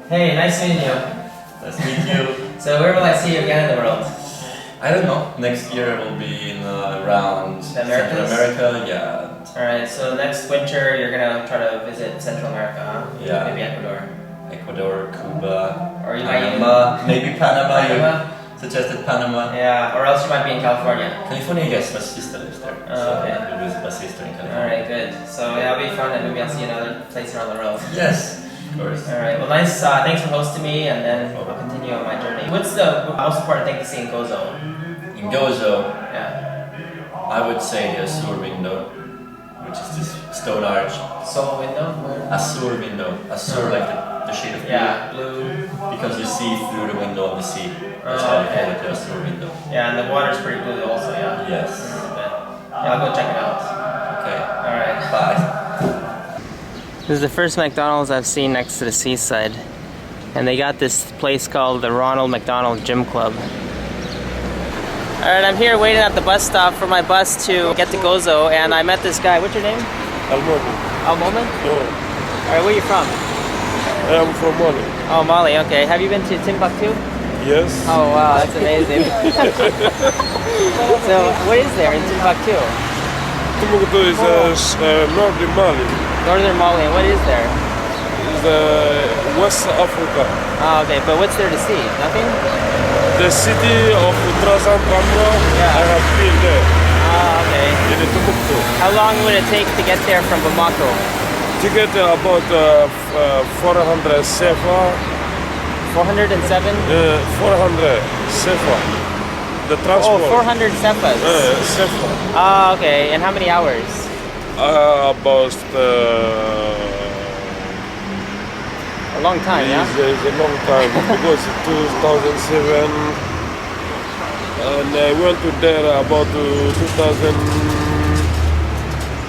Hey, nice meeting you. Nice to meet you. So where will I see you again in the world? I don't know. Next year will be in around Central America. Yeah. Alright, so next winter you're gonna try to visit Central America, huh? Yeah. Maybe Ecuador. Ecuador, Cuba, Or you Panama. Maybe Panama. Panama? You suggested Panama. Yeah, or else you might be in California. California, yes. My sister lives there. Oh, okay. So I'll visit my sister in California. Alright, good. So yeah, it'll be fun and maybe I'll see you another place around the world. Yes, of course. Alright, well nice, thanks for hosting me and then I'll continue on my journey. What's the most important thing to see in Gozo? In Gozo, Yeah. I would say the Azure window, which is this stone arch. Soul window? Azure window. Azure, like the shade of blue. Yeah, blue. Because you see through the window of the sea. That's why they call it the Azure window. Yeah, and the water's pretty blue also, yeah. Yes. Yeah, I'll go check it out. Okay. Alright. Bye. This is the first McDonald's I've seen next to the seaside. And they got this place called the Ronald McDonald Gym Club. Alright, I'm here waiting at the bus stop for my bus to get to Gozo, and I met this guy. What's your name? Almoman? Yeah. Alright, where are you from? I am from Mali. Oh, Mali, okay. Have you been to Timbuktu? Yes. Oh wow, that's amazing. So, what is there in Timbuktu? Timbuktu is northern Mali. Northern Mali, and what is there? It's West Africa. Oh, okay, but what's there to see? Nothing? The city of Ultrasound Camera, Yeah. I have been there. Oh, okay. In Timbuktu. How long would it take to get there from Bamako? Ticket about 400 CFA. 407? 400 CFA. The transport. Oh, 400 CFAs. CFA. Oh, okay. And how many hours? About A long time, yeah? It's a long time because 2007 and I went to there about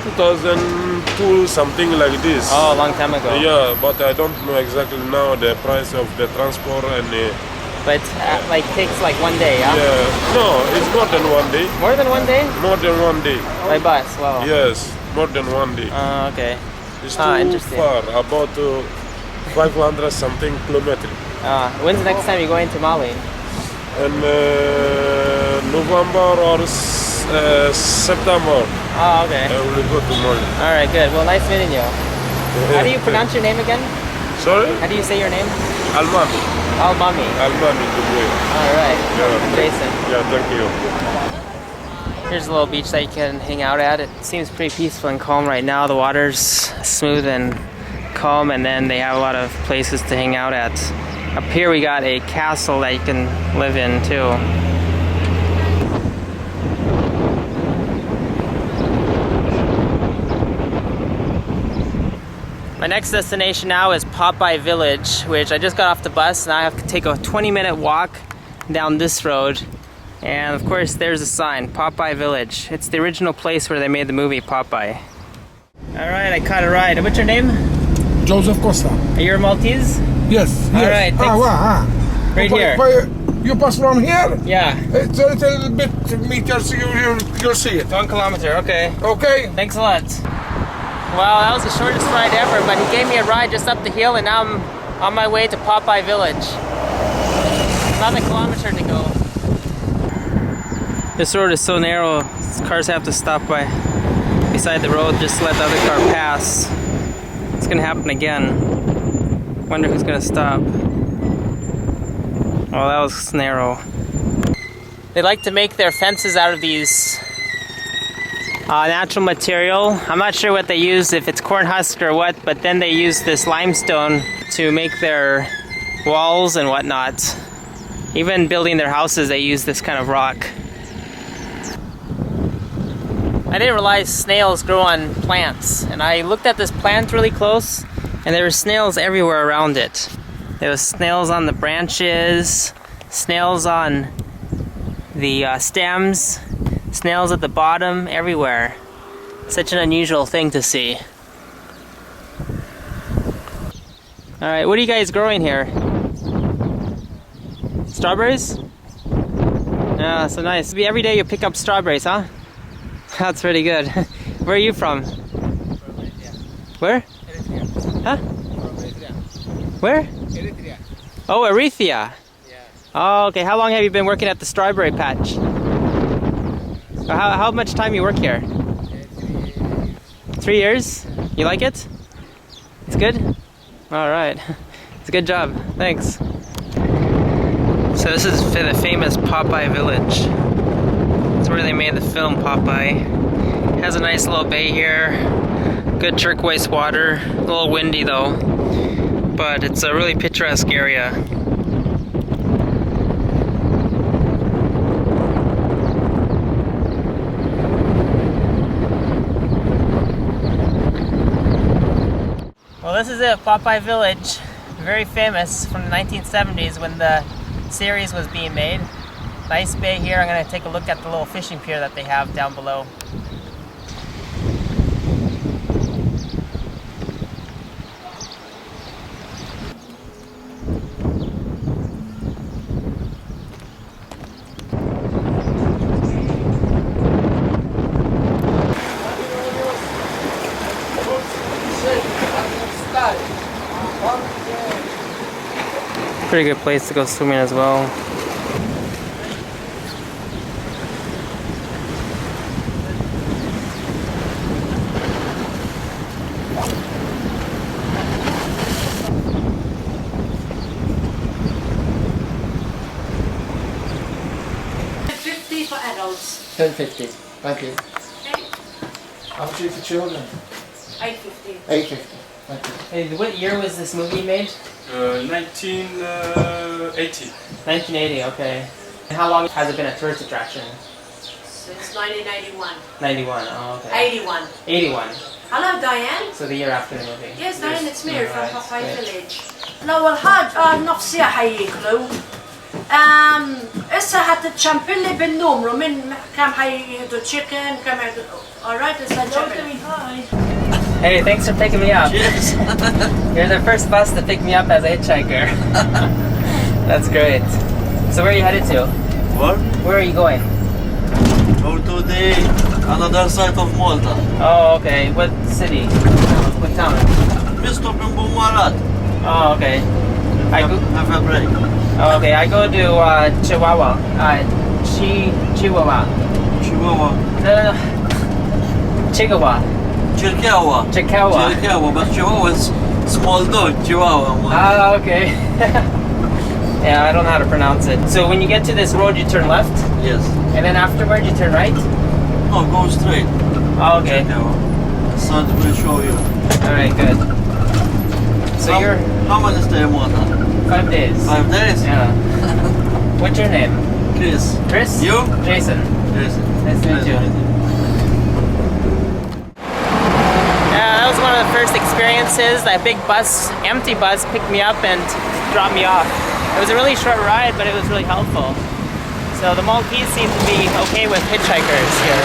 2002, something like this. Oh, a long time ago. Yeah, but I don't know exactly now the price of the transport and But like takes like one day, yeah? yeah. No, it's more than 1 day. More than one day? More than 1 day. By bus, wow. Yes, more than 1 day. Okay. It's Ah, too interesting. far, about 500 something kilometers. When's the next time you're going to Mali? In November or September, Oh, okay. I will go to Mali. Alright, good. Well, nice meeting you. How do you pronounce your name again? Sorry? How do you say your name? Almami. Al-Mami. Almami, Dubai. Alright. Yeah. Jason. Yeah, thank you. Here's a little beach that you can hang out at. It seems pretty peaceful and calm right now. The water's smooth and calm, and then they have a lot of places to hang out at. Up here we got a castle that you can live in too. My next destination now is Popeye Village, which I just got off the bus and I have to take a 20-minute walk down this road. And of course there's a sign, Popeye Village. It's the original place where they made the movie Popeye. Alright, I caught a ride. What's your name? Joseph Costa. Are you a Maltese? Yes. All right, thanks. Right here. You pass from here? Yeah. It's a little bit meters. You'll see it. 1 kilometer, okay. Okay. Thanks a lot. Well, that was the shortest ride ever, but he gave me a ride just up the hill and now I'm on my way to Popeye Village. About 1 kilometer to go. This road is so narrow, cars have to stop beside the road just to let the other car pass. It's gonna happen again. Wonder who's gonna stop. Oh, that was narrow. They like to make their fences out of these natural material. I'm not sure what they use, if it's corn husk or what, but then they use this limestone to make their walls and whatnot. Even building their houses, they use this kind of rock. I didn't realize snails grow on plants, and I looked at this plant really close, and there were snails everywhere around it. There was snails on the branches, snails on the stems, snails at the bottom, everywhere. Such an unusual thing to see. Alright, what are you guys growing here? Strawberries? Yeah, so nice. Every day you pick up strawberries, huh? That's pretty good. Where are you from? Where? Huh? Where? Eritrea. Oh, Eritrea. Yeah. Oh, okay. How long have you been working at the strawberry patch? How much time you work here? 3 years. You like it? It's good? All right. It's a good job. Thanks. So this is the famous Popeye Village. It's where they made the film Popeye. It has a nice little bay here. Good turquoise water. A little windy though. But it's a really picturesque area. Well, this is it, Popeye Village. Very famous from the 1970s when the series was being made. Nice bay here. I'm going to take a look at the little fishing pier that they have down below. Pretty good place to go swimming as well. $50 for adults. $10.50. Thank you. How much is for children? $8.50. $8.50. Thank you. Hey, what year was this movie made? 1980. 1980, okay. And how long has it been a tourist attraction? Since 1981. 91, oh okay. 81. 81, Hello, Diane. so the year after the movie. Yes, Diane, it's me from Alright, Popeye great. Village. الأول حاجة نفسي حييكلوا إسا هتتشامبلي بالنمرو من كم حيهدو chicken كم حيهدو alright إسا تشامبلي Hey, thanks for picking me up. You're the first bus to pick me up as a hitchhiker. That's great. So where are you headed to? What? Where are you going? Go to the another side of Malta. Oh, okay. What city? What town? We stop in Bumarat. Oh, okay. I go. Have a break. Oh, okay. I go to Chihuahua. Chihuahua. Chihuahua. No. Chihuahua. Chirkawa. Chihuahua. Chirkawa, but Chihuahua is small dog. Chihuahua. Ah, okay. Yeah, I don't know how to pronounce it. So when you get to this road, you turn left, Yes. and then afterward you turn right. No, go straight. Oh, okay. Chirkawa. Son will show you. All right, good. So you're How much is the Malta? 5 days. 5 days? Yeah. What's your name? Chris. Chris? You? Jason. Yes. Nice to meet you. Yeah, that was one of the first experiences. That big bus, empty bus, picked me up and dropped me off. It was a really short ride, but it was really helpful. So the Maltese seem to be okay with hitchhikers here.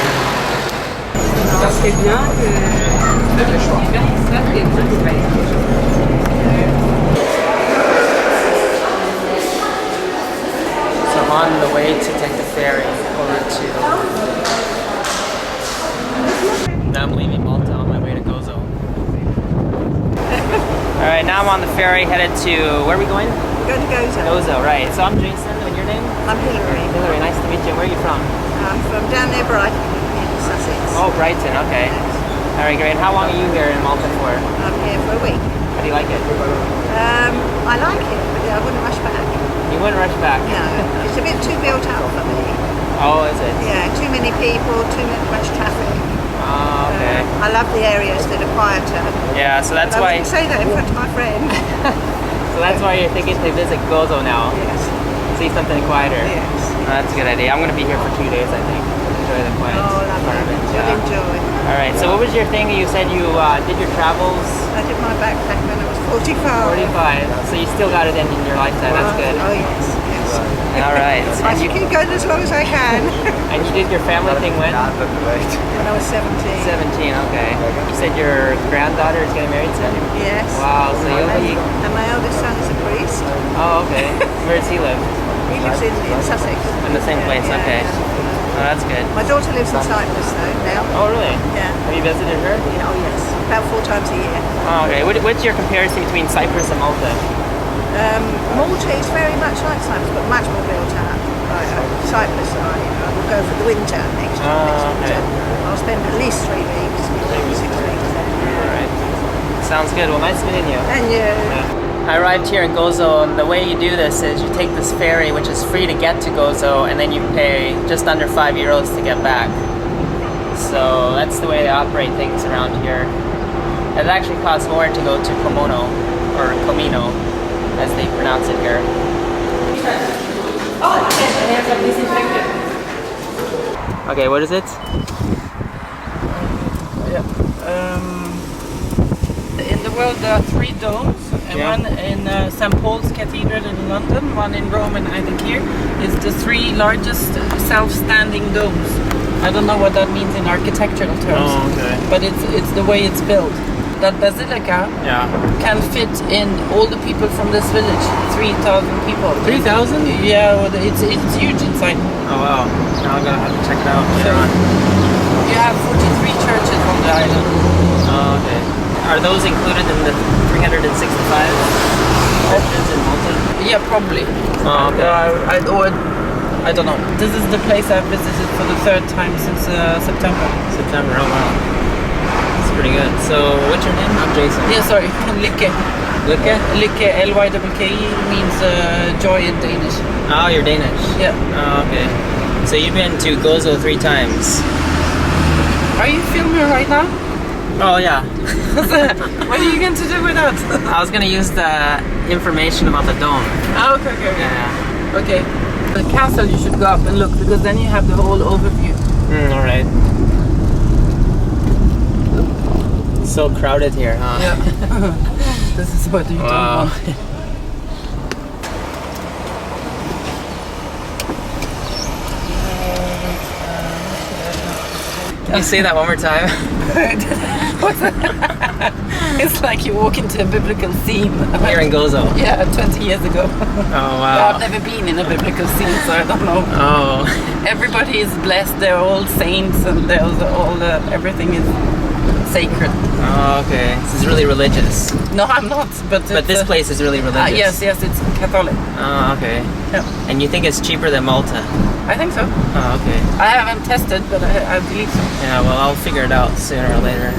So I'm on the way to take the ferry over to... Now I'm leaving Malta on my way to Gozo. Alright, now I'm on the ferry headed to... Where are we going? Go to Gozo. Gozo, right. So I'm Jason, and your name? I'm Hillary. Hillary, nice to meet you. Where are you from? I'm from down near Brighton in Sussex. Oh, Brighton, okay. Alright, great. How long are you here in Malta for? I'm here for a week. How do you like it? I like it, but I wouldn't rush back. You wouldn't rush back? No, it's a bit too built up for me. Oh, is it? Yeah, too many people, much traffic. Oh, okay. I love the areas that are quieter. Yeah, so that's But I why... wouldn't say that in front of my friend. So that's why you're thinking to visit Gozo now. Yes. See something quieter. Yes. Oh, that's a good idea. I'm going to be here for 2 days, I think. Enjoy the quiet Oh, lovely. part of it. You'll Yeah. enjoy. Alright, so what was your thing? You said you did your travels I did my backpack when I was 45. 45, so you still got it in your lifetime. That's good. Oh, yes, yes. Alright. I should keep going as long as I can. And you did your family thing when? When I was 17. 17, okay. You said your granddaughter is getting married soon? Yes. Wow, so you'll be... And my eldest son is a priest. Oh, okay. Where does he live? He lives in Sussex. In the same place, Yeah, okay. yeah. Oh, that's good. My daughter lives in Cyprus though now. Oh, really? Yeah. Have you visited her? Oh yes. About 4 times a year. Oh, okay. What's your comparison between Cyprus and Malta? Malta is very much like Cyprus, but much more built out. Cyprus, I will go for the winter next okay. winter. I'll spend at least 3 weeks, maybe 6 weeks there. Alright. Sounds good. Well, nice meeting you. And you. I arrived here in Gozo, and the way you do this is you take this ferry, which is free to get to Gozo, and then you pay just under €5 to get back. So that's the way they operate things around here. It actually costs more to go to Comino, or Comino, as they pronounce it here. Okay, what is it? In the world there are 3 domes, and Yeah. one in St. Paul's Cathedral in London, one in Rome, and I think here is the 3 largest self-standing domes. I don't know what that means in architectural terms, okay. but it's the way it's built. That basilica Yeah. can fit in all the people from this village, 3,000 people. 3,000? Yeah, well, it's huge inside. Oh wow. Now I'm gonna have to check it out. Yeah. You have 43 churches on the island. Oh, okay. Are those included in the 365 churches in Malta? Yeah, probably. Oh, okay. I don't know. This is the place I've visited for the 3rd time since September. September, oh wow. That's pretty good. So, what's your name? I'm Jason. Yeah, sorry. Lykke. Lykke? Lykke, L-Y-K-K-E, means joy in Danish. Oh, you're Danish? Yeah. Oh, okay. So you've been to Gozo 3 times. Are you filming right now? Oh, yeah. What are you going to do with that? I was gonna use the information about the dome. Oh, okay. Yeah. Okay. The castle you should go up and look, because then you have the whole overview. Alright. So crowded here, huh? Yeah. This is what you don't Wow. want. Can you say that one more time? It's like you walk into a biblical scene. Here in Gozo. Yeah, 20 years ago. Oh, I've wow. never been in a biblical scene, so I don't know. Oh. Everybody is blessed. They're all saints, and there's all everything is sacred. Oh, okay. This is really religious. No, I'm not. But This place is really religious. yes, it's Catholic. Oh, okay. Yeah. And you think it's cheaper than Malta? I think so. Oh, okay. I haven't tested, but I believe so. Yeah, well, I'll figure it out sooner or later.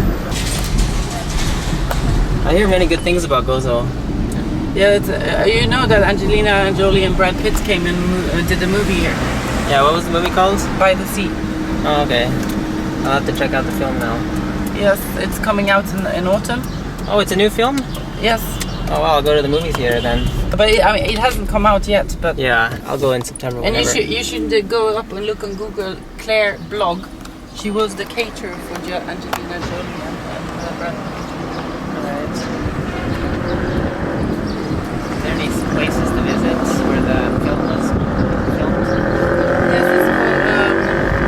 I hear many good things about Gozo. Yeah, it's, you know that Angelina Jolie and Brad Pitt came and did a movie here, Yeah, what was the movie called? By the Sea. Oh, okay. I'll have to check out the film now. Yes, it's coming out in autumn. Oh, it's a new film? Yes, Oh, well, I'll go to the movie theater then. but it hasn't come out yet. But Yeah, I'll go in September. and whenever. you should go up and look on Google Claire blog. She was the caterer for Angelina Jolie and Brad Pitt. Alright. Are there any places to visit where the film was filmed? Yes, it's called,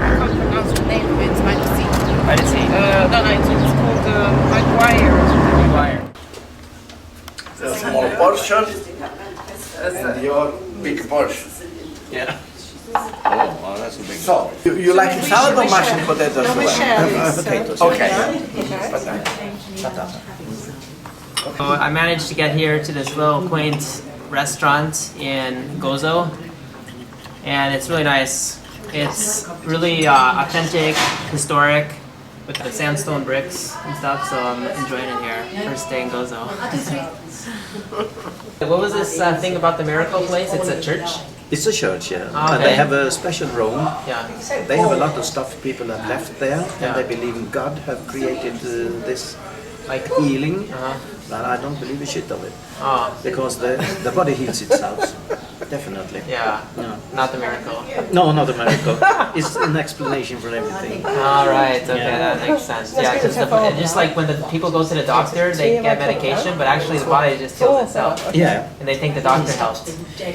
I can't pronounce the name of it, it's by the sea. By the sea. It's called Maguire. Maguire. A small portion and your big portion. Yeah. Oh, well, that's a big. So, you like salad or mashed potatoes? We share this. Potatoes. Okay. So I managed to get here to this little quaint restaurant in Gozo, and it's really nice. It's really authentic, historic, with the sandstone bricks and stuff, so I'm enjoying it here. First day in Gozo. What was this thing about the miracle place? It's a church? It's a church, yeah. Okay. And they have a special room. Yeah. They have a lot of stuff people have left there, Yeah. and they believe God have created this Like, healing. uh-huh. But I don't believe a shit of it, Oh, because the body heals itself, definitely. yeah. No. Not the miracle. No, not a miracle. It's an explanation for everything. All right. Okay, Yeah. that makes sense. Yeah, because just like when the people go to the doctor, they get medication, but actually the body just heals itself, Yeah, and they think the doctor helped.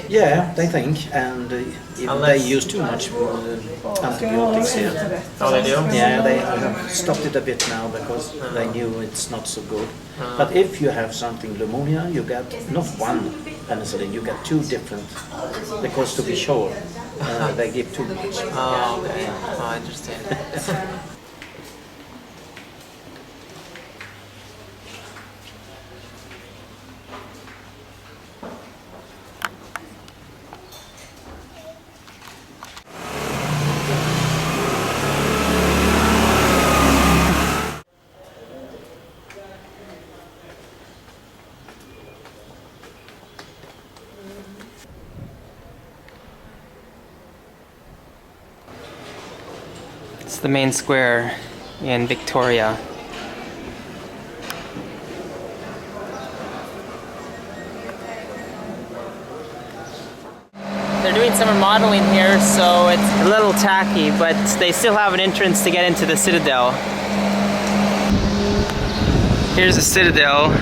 yeah, they think, and if Unless- they use too much antibiotics here. Oh, they do? Yeah, they have stopped it a bit now because they knew it's not so good. But if you have something pneumonia, you get not one penicillin, you get 2 different, because to be sure, they give too much. Oh, okay. Oh, interesting. That's the main square in Victoria. They're doing some remodeling here, so it's a little tacky, but they still have an entrance to get into the citadel. Here's the citadel.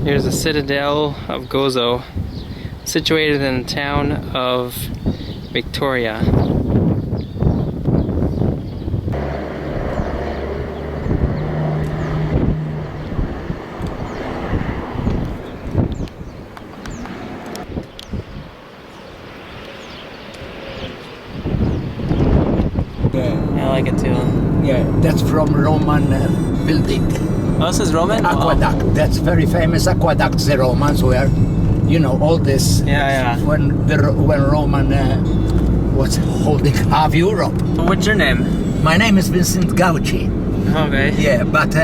Here's the citadel of Gozo, situated in the town of Victoria. I like it too. Yeah, that's from Roman building. Oh, this is Roman? Aqueduct. Oh. That's very famous aqueduct. The Romans were, you know, all this. Yeah. When Roman was holding half Europe. What's your name? My name is Vincent Gauci. Okay. Yeah, but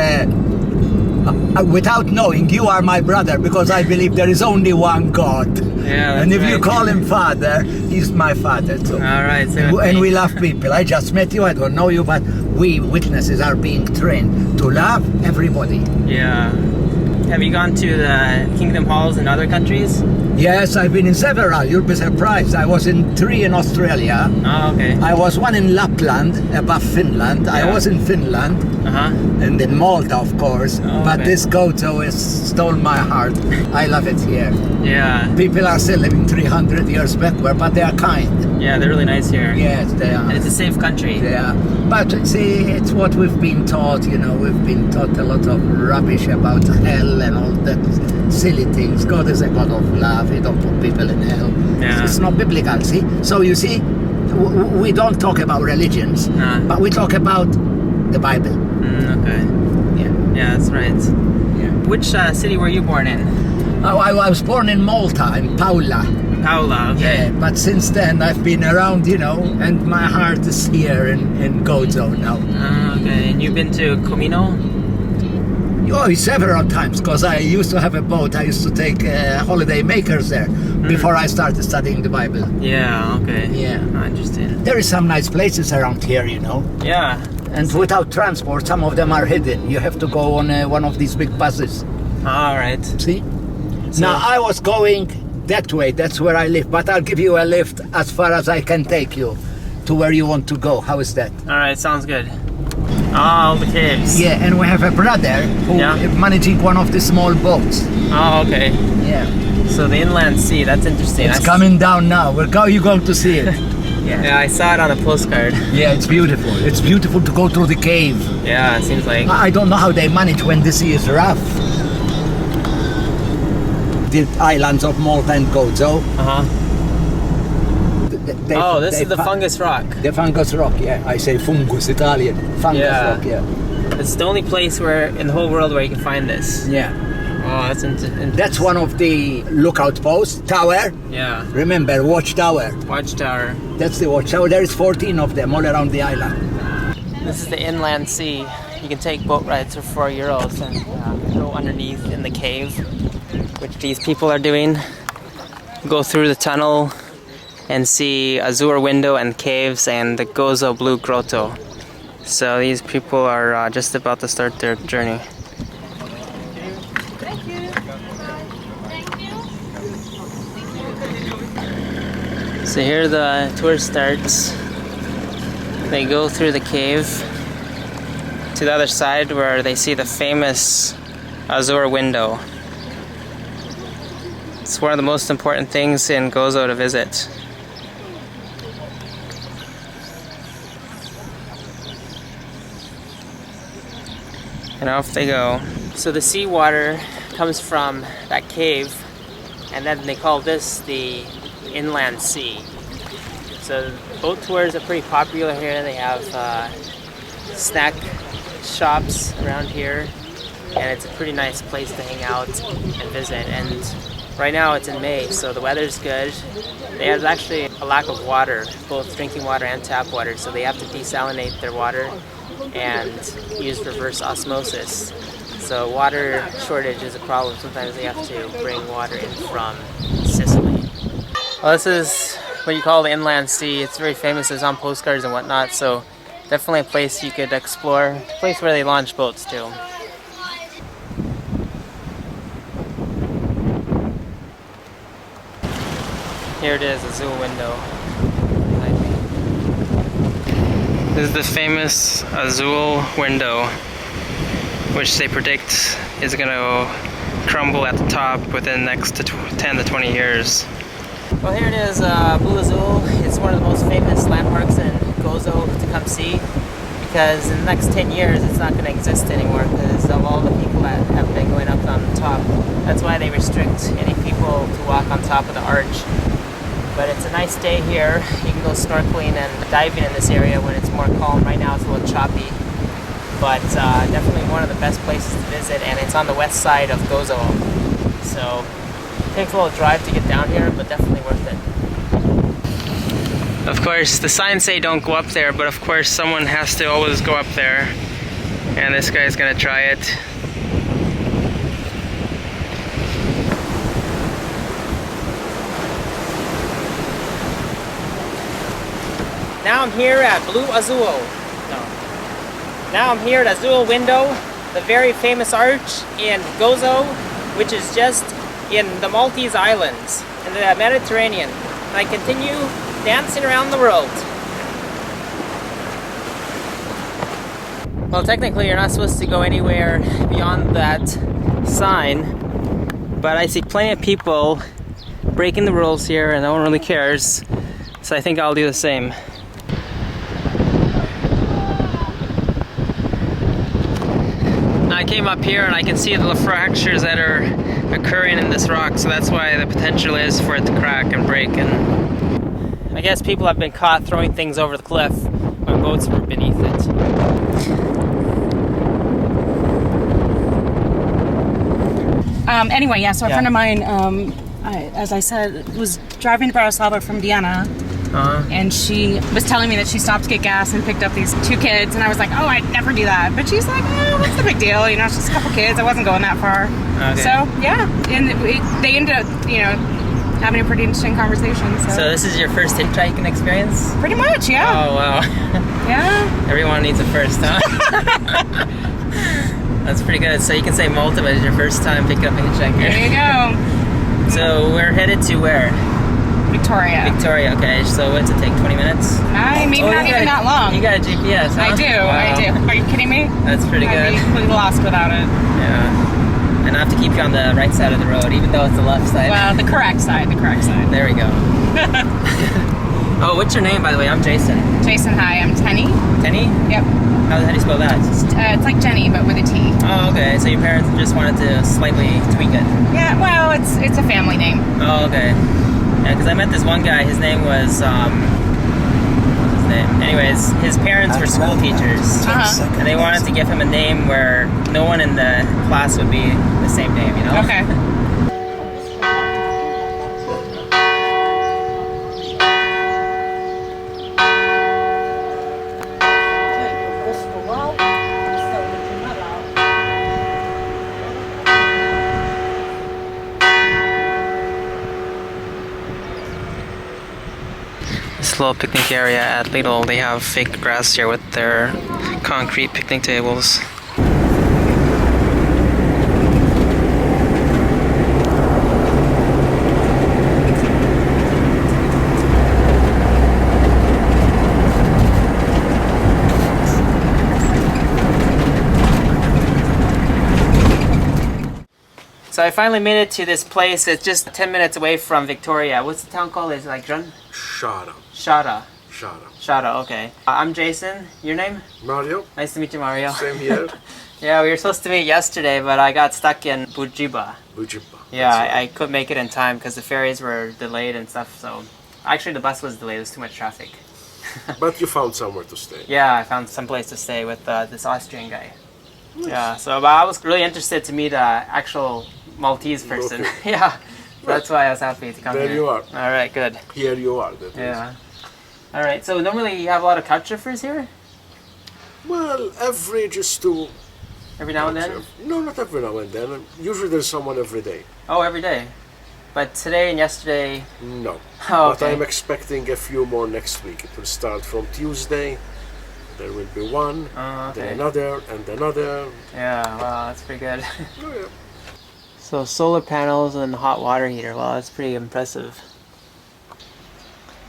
without knowing, you are my brother because I believe there is only one God. Yeah, and if right. you call him father, he's my father too. All right. And we love people. I just met you. I don't know you, but we witnesses are being trained to love everybody. Yeah. Have you gone to the Kingdom Halls in other countries? Yes, I've been in several. You'll be surprised. I was in 3 in Australia. Oh, okay. I was 1 in Lapland, above Finland. Yeah. I was in Finland. And in Malta, of course. Oh, but okay. this Gozo stole my heart. I love it here. Yeah. People are still living 300 years backward, but they are kind. Yeah, they're really nice here. Yes, they are. And it's a safe country. Yeah. But see, it's what we've been taught, you know. We've been taught a lot of rubbish about hell and all that silly things. God is a God of love. He don't put people in hell. Yeah. It's not biblical, see? So you see, we don't talk about religions, but we talk about the Bible. Okay. Yeah, that's right. Yeah. Which city were you born in? Oh, I was born in Malta, in Paula. Paula, okay. Yeah, but since then I've been around, you know, and my heart is here in Gozo now. Okay, and you've been to Comino? Oh, several times, because I used to have a boat. I used to take holiday makers there before I started studying the Bible. Yeah, okay. Yeah. Oh, interesting. There is some nice places around here, you know. Yeah. And without transport, some of them are hidden. You have to go on one of these big buses. All right. See? So, now, I was going that way. That's where I live. But I'll give you a lift as far as I can take you to where you want to go. How is that? all right, sounds good. Oh, the caves. Yeah, and we have a brother who is managing one of the small boats. Oh, okay. Yeah. So the inland sea, that's interesting. It's coming down now. You're going to see it. Yeah, I saw it on a postcard. Yeah, it's beautiful. It's beautiful to go through the cave. Yeah, it seems like. I don't know how they manage when the sea is rough. The islands of Malta and Gozo. This is the fungus rock. The fungus rock, yeah. I say fungus, Italian. Fungus rock, yeah. It's the only place in the whole world where you can find this. Yeah. Oh, that's interesting. That's one of the lookout posts. Tower. Yeah. Remember, watchtower. Watchtower. That's the watchtower. There is 14 of them all around the island. This is the inland sea. You can take boat rides for €4 and go underneath in the cave, which these people are doing. Go through the tunnel and see Azure Window and caves and the Gozo Blue Grotto. So these people are just about to start their journey. Thank you. Thank you. So here the tour starts. They go through the cave to the other side where they see the famous Azure Window. It's one of the most important things in Gozo to visit. And off they go. So the seawater comes from that cave, and then they call this the inland sea. So boat tours are pretty popular here. They have snack shops around here, and it's a pretty nice place to hang out and visit. And Right now it's in May, so the weather's good. There's actually a lack of water, both drinking water and tap water, so they have to desalinate their water and use reverse osmosis. So water shortage is a problem. Sometimes they have to bring water in from Sicily. Well, this is what you call the inland sea. It's very famous. It's on postcards and whatnot, so definitely a place you could explore. A place where they launch boats too. Here it is, Azul window behind me. This is the famous Azul window, which they predict is going to crumble at the top within the next 10 to 20 years. Well, here it is, Blue Azul. It's one of the most famous landmarks in Gozo to come see, because in the next 10 years it's not going to exist anymore because of all the people that have been going up on the top. That's why they restrict any people to walk on top of the arch. But it's a nice day here. You can go snorkeling and diving in this area when it's more calm. Right now it's a little choppy, but definitely one of the best places to visit, and it's on the west side of Gozo. So it takes a little drive to get down here, but definitely worth it. Of course, the signs say don't go up there, but of course someone has to always go up there, and this guy's gonna try it. Now I'm here at Blue Azul. Now I'm here at Azul Window, the very famous arch in Gozo, which is just in the Maltese Islands, in the Mediterranean. And I continue dancing around the world. Well, technically you're not supposed to go anywhere beyond that sign, but I see plenty of people breaking the rules here and no one really cares, so I think I'll do the same. I came up here and I can see the fractures that are occurring in this rock, so that's why the potential is for it to crack and break. And I guess people have been caught throwing things over the cliff when boats were beneath it. Anyway, yeah, so a friend of mine, as I said, was driving to Bratislava from Vienna. And she was telling me that she stopped to get gas and picked up these 2 kids, and I was like, oh, I'd never do that. But she's like, oh, what's the big deal? You know, it's just a couple kids. I wasn't going that far. Okay. So, yeah, and they ended up, you know, having a pretty interesting conversation. So this is your first hitchhiking experience? Pretty much, yeah. Oh, wow. Yeah. Everyone needs a first, huh? That's pretty good. So you can say Malta was your first time picking up a hitchhiker. There you go. So we're headed to where? Victoria. Victoria, okay. So what's it take, 20 minutes? Maybe not even that long. You got a GPS, huh? I do, wow. I do. Are you kidding me? That's pretty good. I'd be completely lost without it. Yeah. And I have to keep you on the right side of the road, even though it's the left side. Well, the correct side, There we go. Oh, what's your name, by the way? I'm Jason. Jason, hi. I'm Tenny. Tenny? Yep. How do you spell that? It's like Jenny, but with a T. Oh, okay. So your parents just wanted to slightly tweak it. Yeah, well, it's a family name. Oh, okay. Yeah, because I met this one guy. His name was, what's his name? Anyways, his parents were school teachers. And they wanted to give him a name where no one in the class would be the same name, you know? Okay. This little picnic area at Lidl, they have fake grass here with their concrete picnic tables. So I finally made it to this place. It's just 10 minutes away from Victoria. What's the town called? Is it like Jun? Shada. Shada. Shada. Shada, okay. I'm Jason. Your name? Mario. Nice to meet you, Mario. Same here. Yeah, we were supposed to meet yesterday, but I got stuck in Bujiba. Bujiba. Yeah, I couldn't make it in time because the ferries were delayed and stuff, so... Actually, the bus was delayed. There was too much traffic. But you found somewhere to stay. Yeah, I found some place to stay with this Austrian guy. Nice. Yeah, so but I was really interested to meet an actual Maltese person. Okay. Yeah, That's why I was happy to come There here. you are. All right, good. Here you are. That is. Yeah. All right. So normally you have a lot of couch surfers here. Well, average is to. Every now and then. No, not every now and then. Usually there's someone every day. Oh, every day. But today and yesterday. No. Oh, But okay. I'm expecting a few more next week. It will start from Tuesday. There will be one, Oh, okay. then another, and another. Yeah. Wow, that's pretty good. Oh, yeah. So solar panels and hot water heater. Wow, that's pretty impressive.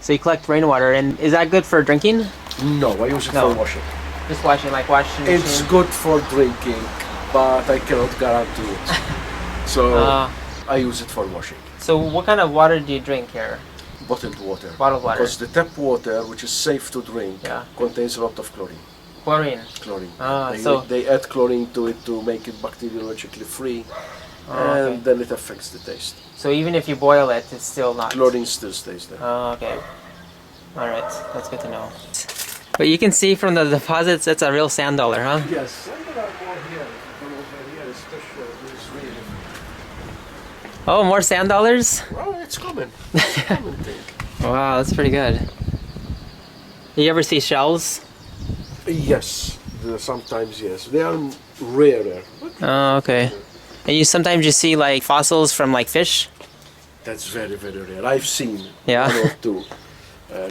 So you collect rainwater, and is that good for drinking? No, I use it No. for washing. Just washing, like washing It's machine? good for drinking, but I cannot guarantee it. So I use it for washing. So what kind of water do you drink here? Bottled water. Bottled water. Because the tap water, which is safe to drink, Yeah. contains a lot of chlorine. Chlorine. Chlorine. Ah, they, so- they add chlorine to it to make it bacteriologically free, Oh, and okay. then it affects the taste. So even if you boil it, it's still not. Chlorine still stays there. Oh, okay. All right, that's good to know. But you can see from the deposits, it's a real sand dollar, huh? Yes, and there are more here. From over here, especially this really. Oh, more sand dollars? Well, it's common. It's a common thing. Wow, that's pretty good. You ever see shells? Yes, sometimes yes. They are rarer. Oh, okay. And sometimes you see like fossils from like fish? That's very, very rare. I've seen Yeah. one or two.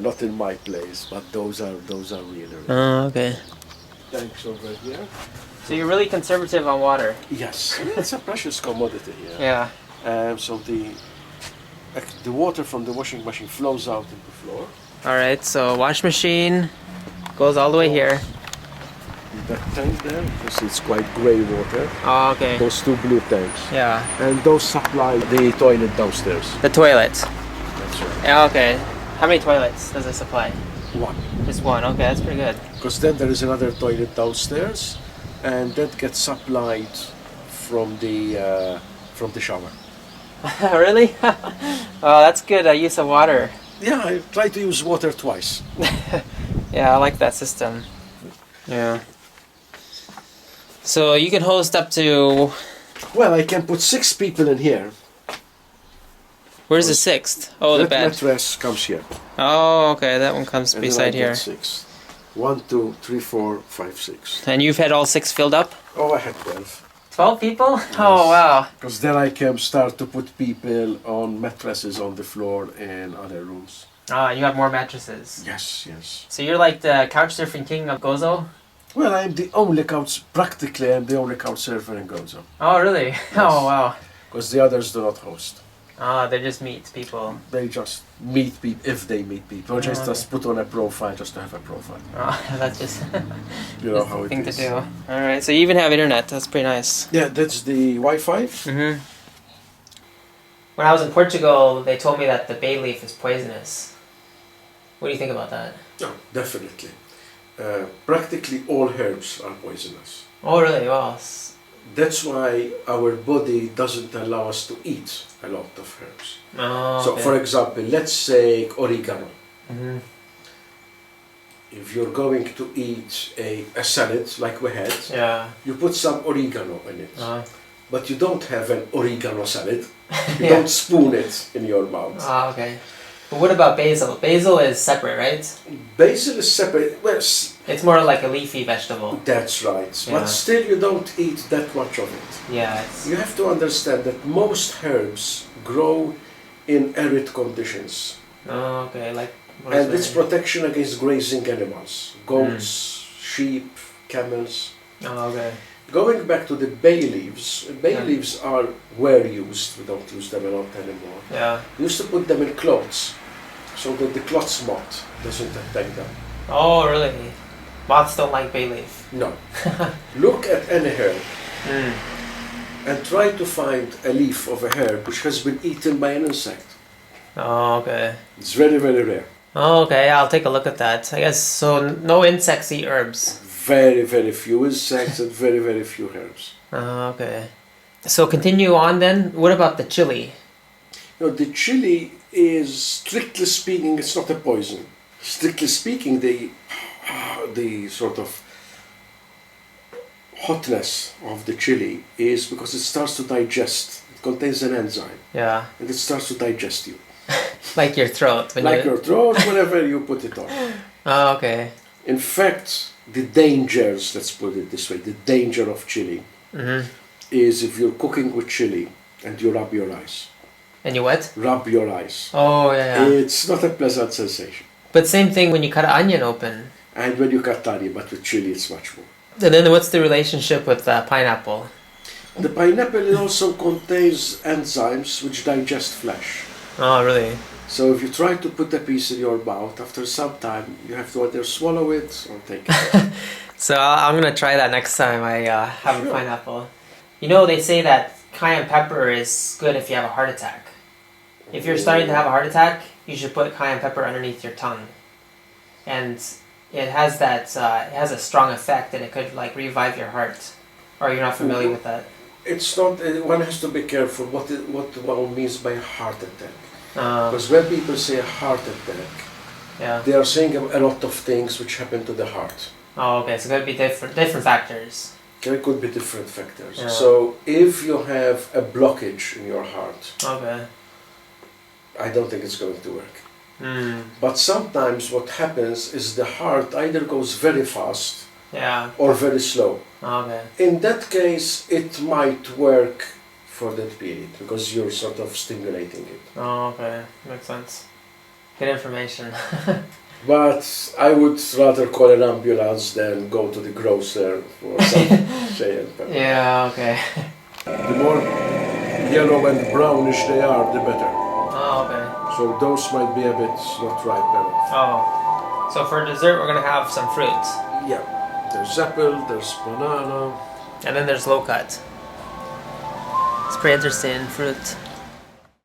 Not in my place, but those are really rare. Oh, okay. Thanks over here. So you're really conservative on water? Yes, it's a precious commodity here. Yeah. So the water from the washing machine flows out into the floor. All right, so wash machine goes all the way here. That tank there, you see it's quite grey water. Oh, okay. Those two blue tanks. Yeah. And those supply the toilet downstairs. The toilet. That's right. Yeah, okay. How many toilets does it supply? One. Just one. Okay, that's pretty good. Because then there is another toilet downstairs, and that gets supplied from the shower. Really? Oh, that's good. Use of water. Yeah, I try to use water twice. Yeah, I like that system. Yeah. So you can host up to. Well, I can put 6 people in here. Where's the sixth? Oh, the That bed. mattress comes here. Oh, okay. That one comes And then I beside get here. 6. 1, 2, 3, 4, 5, 6. And you've had all 6 filled up? Oh, I had 12. 12 people? Oh, wow. Because then I can start to put people on mattresses on the floor in other rooms. Ah, you have more mattresses. Yes, yes. So you're like the couch surfing king of Gozo? Well, I'm the only practically I'm the only couch surfer in Gozo. Oh, really? Oh, wow. Because the others do not host. Ah, they just meet people. They just meet people if they meet people. Or okay. just put on a profile just to have a profile. Oh, that's just You know just how the it thing is. to do. Alright, so you even have internet. That's pretty nice. Yeah, that's the Wi-Fi. Mm-hmm. When I was in Portugal, they told me that the bay leaf is poisonous. What do you think about that? No, definitely. Practically all herbs are poisonous. Oh, really? Wow. That's why our body doesn't allow us to eat a lot of herbs. Oh, So, okay. for example, let's say oregano. Mm-hmm. If you're going to eat a salad like we had, Yeah. you put some oregano in it. But you don't have an oregano salad. You Yeah. don't spoon it in your mouth. Ah, okay. But what about basil? Basil is separate, right? Basil is separate. Well, It's more like a leafy vegetable. that's right. Yeah. But still, you don't eat that much of it. Yeah, it's... You have to understand that most herbs grow in arid conditions. Oh, okay, like... And it's protection against grazing animals. Goats, sheep, camels. Oh, okay. Going back to the bay leaves leaves were used, we don't use them a lot anymore. Yeah. We used to put them in clothes, so that the cloth moth doesn't attack them. Oh, really? Moths don't like bay leaf. No. Look at any herb and try to find a leaf of a herb which has been eaten by an insect. Oh, okay. It's very, very rare. Oh, okay, I'll take a look at that. I guess, so no insects eat herbs. Very, very few insects and very, very few herbs. Oh, okay. So continue on then. What about the chili? You know, the chili is, strictly speaking, it's not a poison. Strictly speaking, the sort of hotness of the chili is because it starts to digest. It contains an enzyme. Yeah. And it starts to digest you. Like your throat. Your throat, whenever you put it on. Oh, okay. In fact, the dangers, let's put it this way, the danger of chili is if you're cooking with chili and you rub your eyes. And you what? Rub your eyes. Oh, yeah. It's not a pleasant sensation. But same thing when you cut an onion open. And when you cut onion, but with chili it's much more. And then what's the relationship with pineapple? The pineapple also contains enzymes which digest flesh. Oh, really? So if you try to put a piece in your mouth, after some time you have to either swallow it or take it. So I'm going to try that next time I have a pineapple. You know, they say that cayenne pepper is good if you have a heart attack. If you're starting to have a heart attack, you should put cayenne pepper underneath your tongue. And it has that, it has a strong effect and it could like revive your heart. Or you're not familiar with that? It's not, one has to be careful what one means by heart attack. Because when people say heart attack, they are saying a lot of things which happen to the heart. Oh, okay, so it could be different factors. There could be different factors. Yeah. So if you have a blockage in your heart, I don't think it's going to work. But sometimes what happens is the heart either goes very fast or very slow. Okay. In that case, it might work for that period because you're sort of stimulating it. Oh, okay. Makes sense. Good information. But I would rather call an ambulance than go to the grocer for some cayenne pepper. Yeah, okay. The more yellow and brownish they are, the better. Oh, okay. So those might be a bit not ripe enough. Oh. So for dessert, we're going to have some fruits. Yeah. There's apple, there's banana. And then there's low cut. It's pretty interesting fruit.